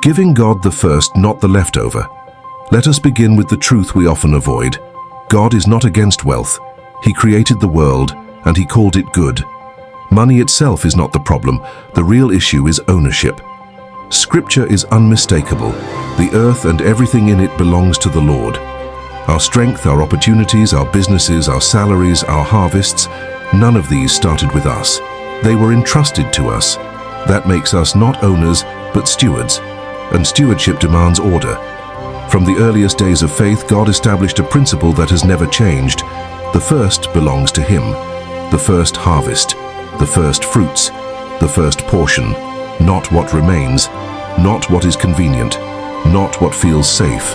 Giving God the first, not the leftover. Let us begin with the truth we often avoid. God is not against wealth. He created the world, and He called it good. Money itself is not the problem. The real issue is ownership. Scripture is unmistakable. The earth and everything in it belongs to the Lord. Our strength, our opportunities, our businesses, our salaries, our harvests, none of these started with us. They were entrusted to us. That makes us not owners, but stewards. And stewardship demands order. From the earliest days of faith, God established a principle that has never changed. The first belongs to Him. The first harvest, the first fruits, the first portion, not what remains, not what is convenient, not what feels safe.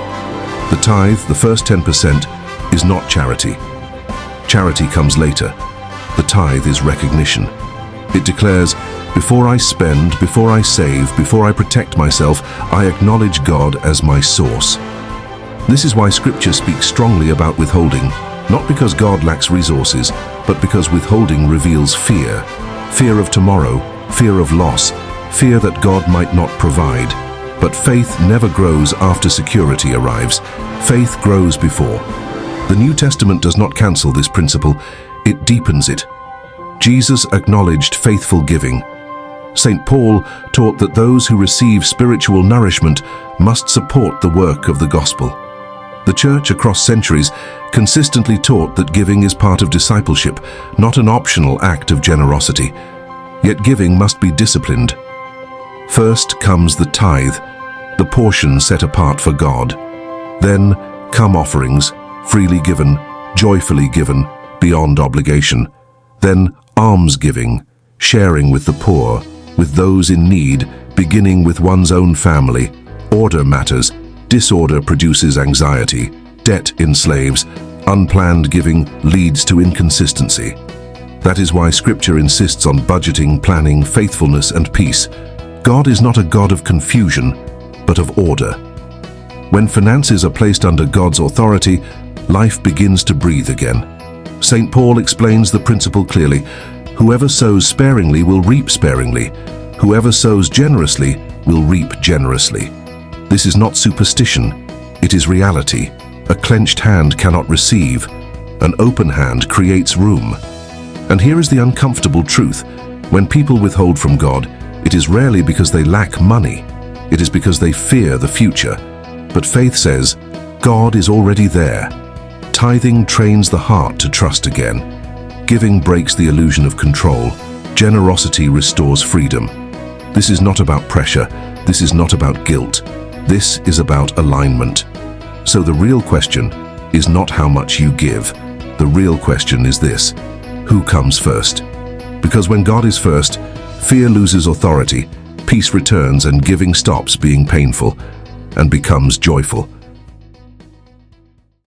The tithe, the first 10%, is not charity. Charity comes later. The tithe is recognition. It declares, before I spend, before I save, before I protect myself, I acknowledge God as my source. This is why Scripture speaks strongly about withholding, not because God lacks resources, but because withholding reveals fear. Fear of tomorrow, fear of loss, fear that God might not provide. But faith never grows after security arrives. Faith grows before. The New Testament does not cancel this principle, it deepens it. Jesus acknowledged faithful giving. St. Paul taught that those who receive spiritual nourishment must support the work of the gospel. The Church across centuries consistently taught that giving is part of discipleship, not an optional act of generosity. Yet giving must be disciplined. First comes the tithe, the portion set apart for God. Then come offerings, freely given, joyfully given, beyond obligation. Then almsgiving, sharing with the poor, with those in need, beginning with one's own family. Order matters. Disorder produces anxiety. Debt enslaves. Unplanned giving leads to inconsistency. That is why Scripture insists on budgeting, planning, faithfulness, and peace. God is not a God of confusion, but of order. When finances are placed under God's authority, life begins to breathe again. St. Paul explains the principle clearly. Whoever sows sparingly will reap sparingly. Whoever sows generously will reap generously. This is not superstition, it is reality. A clenched hand cannot receive. An open hand creates room. And here is the uncomfortable truth. When people withhold from God, it is rarely because they lack money. It is because they fear the future. But faith says, God is already there. Tithing trains the heart to trust again. Giving breaks the illusion of control. Generosity restores freedom. This is not about pressure. This is not about guilt. This is about alignment. So the real question is not how much you give. The real question is this: who comes first? Because when God is first, fear loses authority, peace returns, and giving stops being painful and becomes joyful.